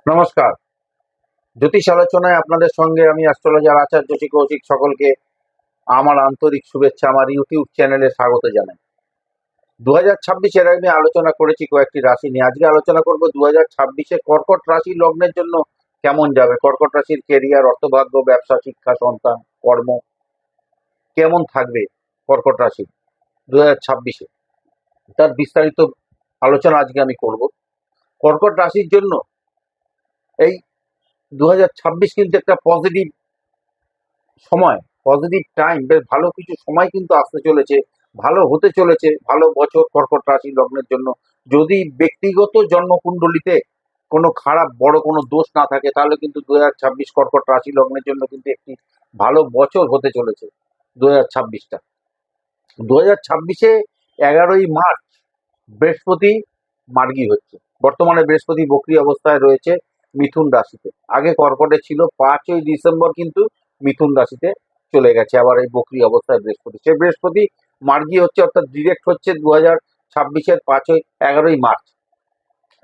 নমস্কার। জ্যোতিষ আলোচনায় আপনাদের সঙ্গে আমি অ্যাস্ট্রোলজার আচার্য শ্রী কৌশিক সকলকে আমার আন্তরিক শুভেচ্ছা, আমার ইউটিউব চ্যানেলে স্বাগত জানাই। 2026 আমি আলোচনা করেছি কয়েকটি রাশি নিয়ে। আজকে আলোচনা করব 2026 কর্কট রাশি লগ্নের জন্য কেমন যাবে। কর্কট রাশির কেরিয়ার, অর্থভাগ্য, ব্যবসা, শিক্ষা, সন্তান, কর্ম কেমন থাকবে কর্কট রাশি 2026 তার বিস্তারিত আলোচনা আজকে আমি করব। কর্কট রাশির জন্য এই 2026 কিন্তু একটা পজিটিভ সময়, পজিটিভ টাইম, বেশ ভালো কিছু সময় কিন্তু আসতে চলেছে, ভালো হতে চলেছে, ভালো বছর কর্কট রাশি লগ্নের জন্য। যদি ব্যক্তিগত জন্মকুণ্ডলিতে কোনো খারাপ বড় কোনো দোষ না থাকে তাহলে কিন্তু 2026 কর্কট রাশি লগ্নের জন্য কিন্তু একটি ভালো বছর হতে চলেছে 2026টা। 2026-এ 11ই মার্চ বৃহস্পতি মার্গী হচ্ছে। বর্তমানে বৃহস্পতি বক্রী অবস্থায় রয়েছে মিথুন রাশিতে। আগে কর্কটে ছিল, 5ই ডিসেম্বর কিন্তু মিথুন রাশিতে চলে গেছে আবার এই বক্রী অবস্থায় বৃহস্পতি। সে বৃহস্পতি মার্গী হচ্ছে, অর্থাৎ ডিরেক্ট হচ্ছে 2026-এর 11ই মার্চ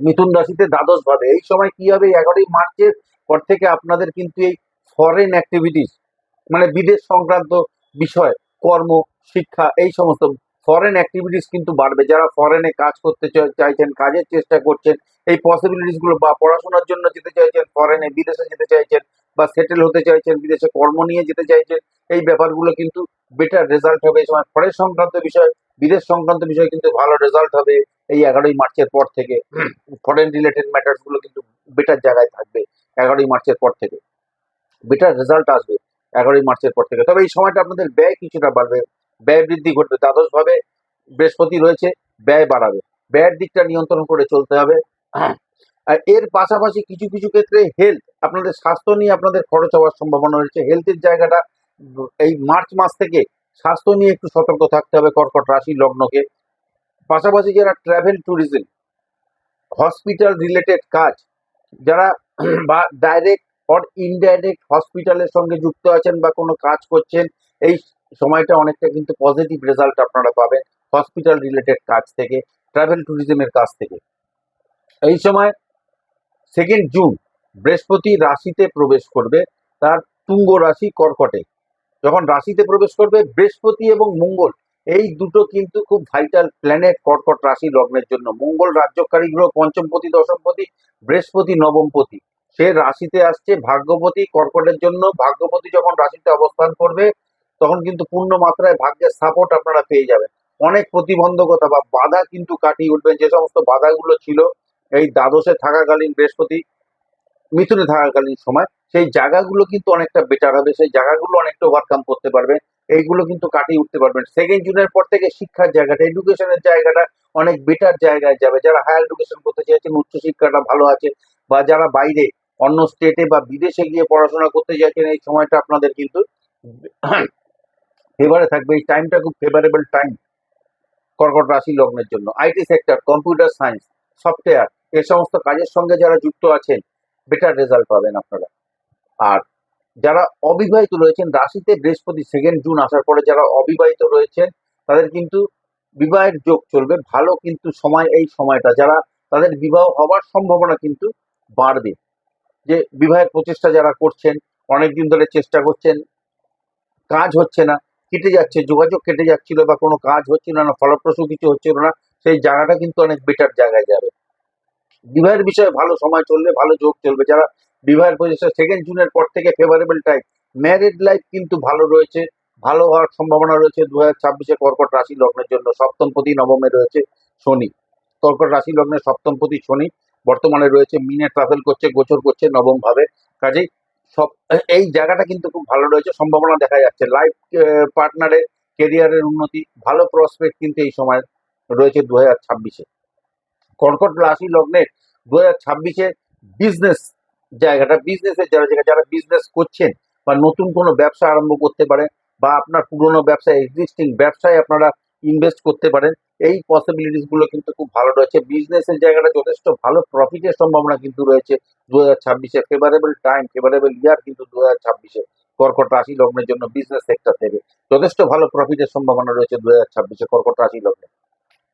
মিথুন রাশিতে দ্বাদশ ভাবে। এই সময় কি হবে, 11ই মার্চের পর থেকে আপনাদের কিন্তু এই ফরেন অ্যাক্টিভিটিস, মানে বিদেশ সংক্রান্ত বিষয়, কর্ম, শিক্ষা, এই সমস্ত ফরেন অ্যাক্টিভিটিস কিন্তু বাড়বে। যারা ফরেনে কাজ করতে চাইছেন, কাজের চেষ্টা করছেন, এই পসিবিলিটিস গুলো, বা পড়াশোনার জন্য যেতে চাইছেন ফরেনে, বিদেশে যেতে চাইছেন, বা সেটেল হতে চাইছেন, বিদেশে কর্ম নিয়ে যেতে চাইছেন, এই ব্যাপারগুলো কিন্তু বেটার রেজাল্ট হবে এই সময়। ফরেন সংক্রান্ত বিষয়, বিদেশ সংক্রান্ত বিষয় কিন্তু ভালো রেজাল্ট হবে এই 11ই মার্চের পর থেকে। ফরেন রিলেটেড ম্যাটার্স গুলো কিন্তু বেটার জায়গায় থাকবে 11ই মার্চের পর থেকে, বেটার রেজাল্ট আসবে 11ই মার্চের পর থেকে। তবে এই সময়টা আপনাদের ব্যয় কিছুটা বাড়বে, ব্যয় বৃদ্ধি ঘটবে। দ্বাদশ ভাবে বৃহস্পতি রয়েছে, ব্যয় বাড়াবে, ব্যয়ের দিকটা নিয়ন্ত্রণ করে চলতে হবে। আর এর পাশাপাশি কিছু কিছু ক্ষেত্রে হেলথ, আপনাদের স্বাস্থ্য নিয়ে আপনাদের খরচ হওয়ার সম্ভাবনা রয়েছে। হেলথের জায়গাটা এই মার্চ মাস থেকে স্বাস্থ্য নিয়ে একটু সতর্ক থাকতে হবে কর্কট রাশি লগ্নকে। পাশাপাশি যারা ট্রাভেল ট্যুরিজম, হসপিটাল রিলেটেড কাজ, যারা বা ডাইরেক্ট অর ইনডাইরেক্ট হসপিটালের সঙ্গে যুক্ত আছেন বা কোনো কাজ করছেন, এই সময়টা অনেকটা কিন্তু পজিটিভ রেজাল্ট আপনারা পাবেন হসপিটাল রিলেটেড কাজ থেকে, ট্রাভেল ট্যুরিজমের কাজ থেকে। এই সময় 2 জুন বৃহস্পতি রাশিতে প্রবেশ করবে, তার তুঙ্গ রাশি কর্কটে। যখন রাশিতে প্রবেশ করবে বৃহস্পতি এবং মঙ্গল, এই দুটো কিন্তু খুব ভাইটাল প্ল্যানেট কর্কট রাশি লগ্নের জন্য। মঙ্গল রাজ্যকারী গ্রহ, পঞ্চমপতি, দশমপতি, বৃহস্পতি নবমপতি, সে রাশিতে আসছে ভাগ্যপতি কর্কটের জন্য। ভাগ্যপতি যখন রাশিতে অবস্থান করবে তখন কিন্তু পূর্ণ মাত্রায় ভাগ্যের সাপোর্ট আপনারা পেয়ে যাবেন। অনেক প্রতিবন্ধকতা বা বাধা কিন্তু কাটিয়ে উঠবেন। যে সমস্ত বাধাগুলো ছিল এই দ্বাদশে থাকাকালীন বৃহস্পতি মিথুনে থাকাকালীন সময়, সেই জায়গাগুলো কিন্তু অনেকটা বেটার হবে, সেই জায়গাগুলো অনেকটা ওভারকাম করতে পারবে, এইগুলো কিন্তু কাটিয়ে উঠতে পারবেন। 2 জুনের পর থেকে শিক্ষার জায়গাটা, এডুকেশনের জায়গাটা অনেক বেটার জায়গায় যাবে। যারা হায়ার এডুকেশন করতে চাইছেন, উচ্চশিক্ষাটা ভালো আছে, বা যারা বাইরে অন্য স্টেটে বা বিদেশে গিয়ে পড়াশোনা করতে চাইছেন, এই সময়টা আপনাদের কিন্তু ফেভারে থাকবে। এই টাইমটা খুব ফেভারেবল টাইম কর্কট রাশি লগ্নের জন্য। IT sector, computer science, software, এ সমস্ত কাজের সঙ্গে যারা যুক্ত আছেন বেটার রেজাল্ট পাবেন আপনারা। আর যারা অবিবাহিত রয়েছেন, রাশিতে বৃহস্পতি 2 জুন আসার পরে যারা অবিবাহিত রয়েছেন তাদের কিন্তু বিবাহের যোগ চলবে, ভালো কিন্তু সময় এই সময়টা। যারা তাদের বিবাহ হওয়ার সম্ভাবনা কিন্তু বাড়বে। যে বিবাহের প্রচেষ্টা যারা করছেন, অনেকদিন ধরে চেষ্টা করছেন, কাজ হচ্ছে না, কেটে যাচ্ছে, যোগাযোগ কেটে যাচ্ছিল, বা কোনো কাজ হচ্ছিল না, ফলপ্রসূ কিছু হচ্ছিল না, সেই জায়গাটা কিন্তু অনেক বেটার জায়গায় যাবে। বিবাহের বিষয়ে ভালো সময় চলবে, ভালো যোগ চলবে। যারা বিবাহের প্রচেষ্টা, 2 জুনের পর থেকে ফেভারেবল টাইম। ম্যারিড লাইফ কিন্তু ভালো রয়েছে, ভালো হওয়ার সম্ভাবনা রয়েছে 2026-এ কর্কট রাশি লগ্নের জন্য। সপ্তমপতি নবমে রয়েছে শনি, কর্কট রাশি লগ্নের সপ্তমপতি শনি বর্তমানে রয়েছে মিনে, ট্রাভেল করছে, গোচর করছে নবম ভাবে। কাজেই সব এই জায়গাটা কিন্তু খুব ভালো রয়েছে, সম্ভাবনা দেখা যাচ্ছে। লাইফ পার্টনারের কেরিয়ারের উন্নতি, ভালো প্রসপেক্ট কিন্তু এই সময় রয়েছে 2026-এ কর্কট রাশি লগ্নের। 2026-এ বিজনেস জায়গাটা, বিজনেসের যারা বিজনেস করছেন বা নতুন কোনো ব্যবসা আরম্ভ করতে পারেন, বা আপনার পুরনো ব্যবসায়, এক্সিস্টিং ব্যবসায় আপনারা ইনভেস্ট করতে পারেন, এই পসিবিলিটিস গুলো কিন্তু খুব ভালো রয়েছে। বিজনেসের জায়গাটা যথেষ্ট ভালো প্রফিটের সম্ভাবনা কিন্তু রয়েছে 2026-এ। ফেভারেবল টাইম, ফেভারেবল ইয়ার কিন্তু 2026-এ কর্কট রাশি লগ্নের জন্য বিজনেস সেক্টর থেকে যথেষ্ট ভালো প্রফিটের সম্ভাবনা রয়েছে 2026-এ কর্কট রাশি লগ্নে।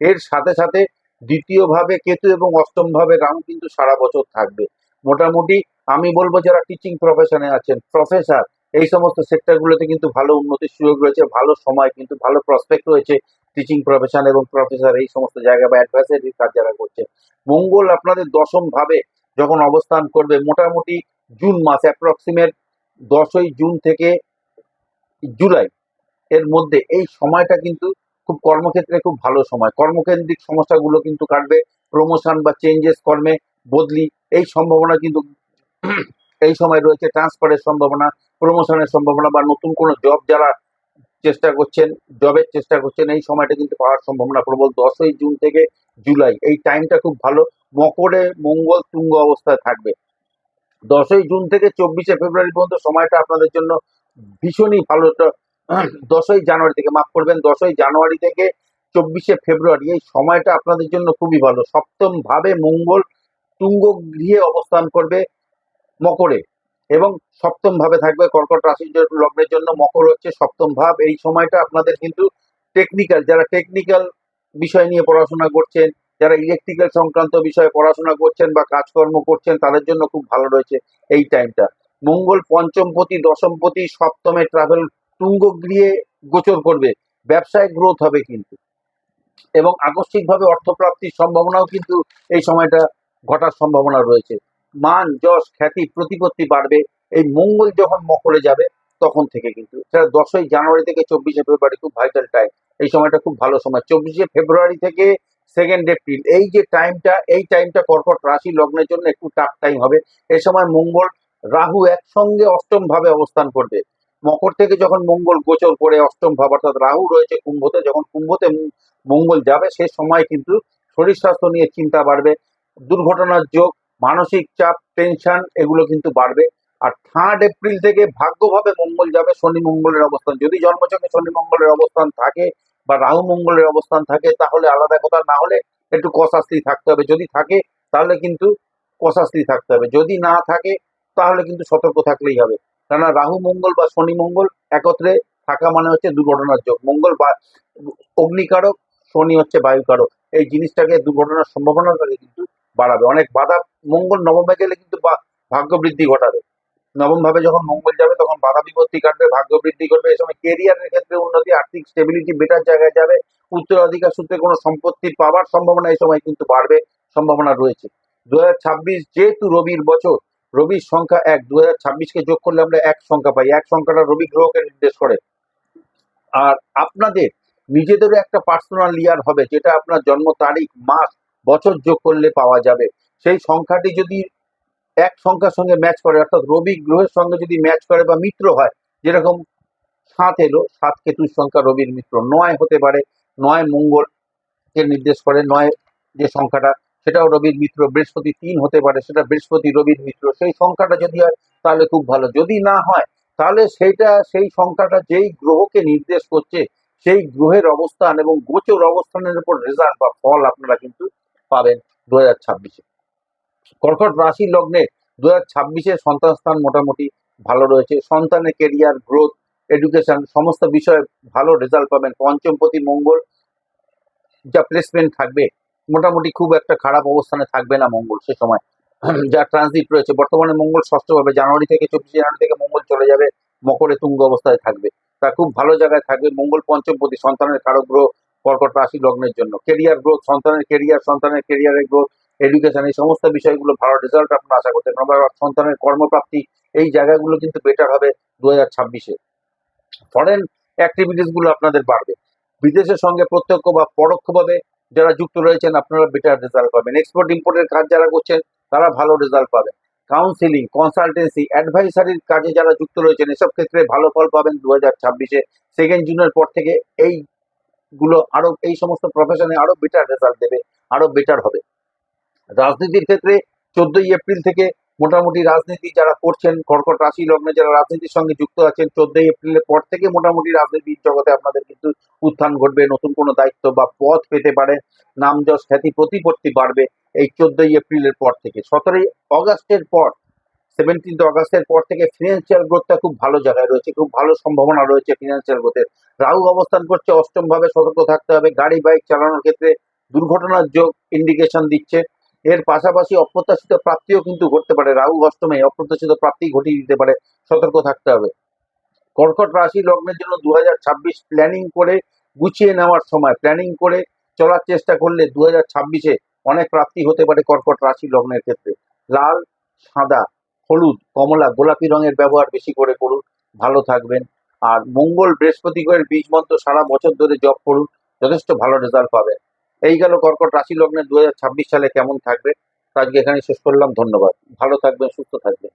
এর সাথে সাথে দ্বিতীয় ভাবে কেতু এবং অষ্টম ভাবে রাহু কিন্তু সারা বছর থাকবে। মোটামুটি আমি বলবো যারা টিচিং প্রফেশনে আছেন, প্রফেসর, এই সমস্ত সেক্টরগুলোতে কিন্তু ভালো উন্নতির সুযোগ রয়েছে, ভালো সময় কিন্তু ভালো প্রসপেক্ট রয়েছে টিচিং প্রফেশন এবং প্রফেসর এই সমস্ত জায়গা বা অ্যাডভাইসারি কাজ যারা করছে। মঙ্গল আপনাদের দশম ভাবে যখন অবস্থান করবে মোটামুটি জুন মাস অ্যাপ্রক্সিমেট 10ই জুন থেকে জুলাই এর মধ্যে, এই সময়টা কিন্তু খুব কর্মক্ষেত্রে খুব ভালো সময়, কর্মকেন্দ্রিক সমস্যাগুলো কিন্তু কাটবে, প্রমোশন বা চেঞ্জেস, কর্মে বদলি এই সম্ভাবনা কিন্তু এই সময় রয়েছে, ট্রান্সফারের সম্ভাবনা, প্রমোশনের সম্ভাবনা বা নতুন কোনো জব যারা চেষ্টা করছেন, জবের চেষ্টা করছেন, এই সময়টা কিন্তু পাওয়ার সম্ভাবনা প্রবল। 10ই জুন থেকে জুলাই এই টাইমটা খুব ভালো। মকরে মঙ্গল তুঙ্গ অবস্থায় থাকবে। 10ই জুন থেকে 24শে ফেব্রুয়ারি পর্যন্ত সময়টা আপনাদের জন্য ভীষণই ভালো। 10ই জানুয়ারি থেকে, মাফ করবেন, 10ই জানুয়ারি থেকে 24শে ফেব্রুয়ারি এই সময়টা আপনাদের জন্য খুবই ভালো। সপ্তম ভাবে মঙ্গল তুঙ্গ গৃহে অবস্থান করবে মকরে, এবং সপ্তম ভাবে থাকবে কর্কট রাশি লগ্নের জন্য। মকর হচ্ছে সপ্তম ভাব। এই সময়টা আপনাদের কিন্তু টেকনিক্যাল, যারা টেকনিক্যাল বিষয় নিয়ে পড়াশোনা করছেন, যারা ইলেকট্রিক্যাল সংক্রান্ত বিষয়ে পড়াশোনা করছেন বা কাজকর্ম করছেন, তাদের জন্য খুব ভালো রয়েছে এই টাইমটা। মঙ্গল পঞ্চমপতি, দশমপতি, সপ্তমে ট্রাভেল তুঙ্গ গৃহে গোচর করবে। ব্যবসায় গ্রোথ হবে কিন্তু, এবং আকস্মিকভাবে অর্থপ্রাপ্তির সম্ভাবনাও কিন্তু এই সময়টা ঘটার সম্ভাবনা রয়েছে। মান, যশ, খ্যাতি, প্রতিপত্তি বাড়বে এই মঙ্গল যখন মকরে যাবে তখন থেকে। কিন্তু সেটা 10ই জানুয়ারি থেকে 24শে ফেব্রুয়ারি খুব ভাইটাল টাইম। এই সময়টা খুব ভালো সময়। 24শে ফেব্রুয়ারি থেকে 2nd এপ্রিল এই যে টাইমটা, এই টাইমটা কর্কট রাশি লগ্নের জন্য একটু টাফ টাইম হবে। এই সময় মঙ্গল রাহু একসঙ্গে অষ্টম ভাবে অবস্থান করবে। মকর থেকে যখন মঙ্গল গোচর করে অষ্টম ভাব, অর্থাৎ রাহু রয়েছে কুম্ভতে, যখন কুম্ভতে মঙ্গল যাবে সে সময় কিন্তু শরীর স্বাস্থ্য নিয়ে চিন্তা বাড়বে, দুর্ঘটনার যোগ, মানসিক চাপ, টেনশন এগুলো কিন্তু বাড়বে। আর 3rd এপ্রিল থেকে ভাগ্যভাবে মঙ্গল যাবে। শনি মঙ্গলের অবস্থান, যদি জন্মছকে শনি মঙ্গলের অবস্থান থাকে বা রাহু মঙ্গলের অবস্থান থাকে তাহলে আলাদা কথা, না হলে একটু কষাস্তি থাকতে হবে। যদি থাকে তাহলে কিন্তু কষাস্তি থাকতে হবে, যদি না থাকে তাহলে কিন্তু সতর্ক থাকলেই হবে। কেননা রাহু মঙ্গল বা শনি মঙ্গল একত্রে থাকা মানে হচ্ছে দুর্ঘটনার যোগ। মঙ্গল বা অগ্নিকারক, শনি হচ্ছে বায়ুকারক, এই জিনিসটাকে দুর্ঘটনার সম্ভাবনাটাকে কিন্তু বাড়াবে। অনেক বাধা, মঙ্গল নবমে গেলে কিন্তু ভাগ্য বৃদ্ধি ঘটাবে। নবম ভাবে যখন মঙ্গল যাবে তখন বাধা বিপত্তি কাটবে, ভাগ্য বৃদ্ধি করবে। এই সময় কেরিয়ারের ক্ষেত্রে উন্নতি, আর্থিক স্টেবিলিটি বেটার জায়গায় যাবে। উত্তরাধিকার সূত্রে কোনো সম্পত্তি পাওয়ার সম্ভাবনা এই সময় কিন্তু বাড়বে, সম্ভাবনা রয়েছে। 2026 যেহেতু রবির বছর, রবির সংখ্যা 1, 2026কে যোগ করলে আমরা 1 সংখ্যা পাই। 1 সংখ্যাটা রবি গ্রহকে নির্দেশ করে। আর আপনাদের নিজেদেরও একটা পার্সোনাল ইয়ার হবে, যেটা আপনার জন্ম তারিখ, মাস, বছর যোগ করলে পাওয়া যাবে। সেই সংখ্যাটি যদি এক সংখ্যার সঙ্গে ম্যাচ করে, অর্থাৎ রবি গ্রহের সঙ্গে যদি ম্যাচ করে বা মিত্র হয়, যেরকম 7 এলো, 7 কেতুর সংখ্যা রবির মিত্র, 9 হতে পারে, 9 মঙ্গলকে নির্দেশ করে, 9 যে সংখ্যাটা সেটাও রবির মিত্র। বৃহস্পতি 3 হতে পারে, সেটা বৃহস্পতি রবির মিত্র। সেই সংখ্যাটা যদি হয় তাহলে খুব ভালো, যদি না হয় তাহলে সেই সংখ্যাটা যেই গ্রহকে নির্দেশ করছে সেই গ্রহের অবস্থান এবং গোচর অবস্থানের উপর রেজাল্ট বা ফল আপনারা কিন্তু পাবেন 2026-এ। কর্কট রাশি লগ্নে 2026-এ সন্তান স্থান মোটামুটি ভালো রয়েছে। সন্তানের কেরিয়ার, গ্রোথ, এডুকেশন সমস্ত বিষয়ে ভালো রেজাল্ট পাবেন। পঞ্চমপতি মঙ্গল যা প্লেসমেন্ট থাকবে, মোটামুটি খুব একটা খারাপ অবস্থানে থাকবে না মঙ্গল সে সময়। যা ট্রানজিট রয়েছে, বর্তমানে মঙ্গল ষষ্ঠভাবে, জানুয়ারি থেকে 24শে জানুয়ারি থেকে মঙ্গল চলে যাবে মকরে, তুঙ্গ অবস্থায় থাকবে। তা খুব ভালো জায়গায় থাকবে। মঙ্গল পঞ্চমপতি, সন্তানের কারক গ্রহ কর্কট রাশি লগ্নের জন্য। কেরিয়ার গ্রোথ, সন্তানের কেরিয়ারের গ্রোথ, এডুকেশন এই সমস্ত বিষয়গুলো ভালো রেজাল্ট আপনারা আশা করতে পারেন। আবার সন্তানের কর্মপ্রাপ্তি এই জায়গাগুলো কিন্তু বেটার হবে 2026-এ। ফরেন অ্যাক্টিভিটিস গুলো আপনাদের বাড়বে। বিদেশের সঙ্গে প্রত্যক্ষ বা পরোক্ষভাবে যারা যুক্ত রয়েছেন আপনারা বেটার রেজাল্ট পাবেন। এক্সপোর্ট ইম্পোর্টের কাজ যারা করছেন তারা ভালো রেজাল্ট পাবেন। কাউন্সিলিং, কনসালটেন্সি, অ্যাডভাইসারির কাজে যারা যুক্ত রয়েছেন এসব ক্ষেত্রে ভালো ফল পাবেন 2026-এ। 2nd জুনের পর থেকে এইগুলো আরো, এই সমস্ত প্রফেশনে আরো বেটার রেজাল্ট দেবে, আরো বেটার হবে। রাজনীতির ক্ষেত্রে 14ই এপ্রিল থেকে মোটামুটি রাজনীতি যারা করছেন, কর্কট রাশি লগ্নে যারা রাজনীতির সঙ্গে যুক্ত আছেন, 14ই এপ্রিলের পর থেকে মোটামুটি রাজনীতির জগতে আপনাদের কিন্তু উত্থান ঘটবে। নতুন কোনো দায়িত্ব বা পদ পেতে পারে, নাম, যশ, খ্যাতি, প্রতিপত্তি বাড়বে এই 14ই এপ্রিলের পর থেকে। 17ই অগাস্টের পর, 17th অগাস্টের পর থেকে ফিনান্সিয়াল গ্রোথটা খুব ভালো জায়গায় রয়েছে, খুব ভালো সম্ভাবনা রয়েছে ফিনান্সিয়াল গ্রোথের। রাহু অবস্থান করছে অষ্টম ভাবে, সতর্ক থাকতে হবে। গাড়ি বাইক চালানোর ক্ষেত্রে দুর্ঘটনার যোগ ইন্ডিকেশন দিচ্ছে। এর পাশাপাশি অপ্রত্যাশিত প্রাপ্তিও কিন্তু ঘটতে পারে। রাহু অষ্টমে অপ্রত্যাশিত প্রাপ্তি ঘটিয়ে দিতে পারে, সতর্ক থাকতে হবে। কর্কট রাশি লগ্নের জন্য 2026 প্ল্যানিং করে গুছিয়ে নেওয়ার সময়, প্ল্যানিং করে চলার চেষ্টা করলে 2026-এ অনেক প্রাপ্তি হতে পারে কর্কট রাশি লগ্নের ক্ষেত্রে। লাল, সাদা, হলুদ, কমলা, গোলাপি রঙের ব্যবহার বেশি করে করুন, ভালো থাকবেন। আর মঙ্গল বৃহস্পতি গ্রহের বীজ মন্ত্র সারা বছর ধরে জপ করুন, যথেষ্ট ভালো রেজাল্ট পাবেন। এই গেল কর্কট রাশি লগ্নের 2026 সালে কেমন থাকবে। তো আজকে এখানে শেষ করলাম, ধন্যবাদ। ভালো থাকবেন, সুস্থ থাকবেন।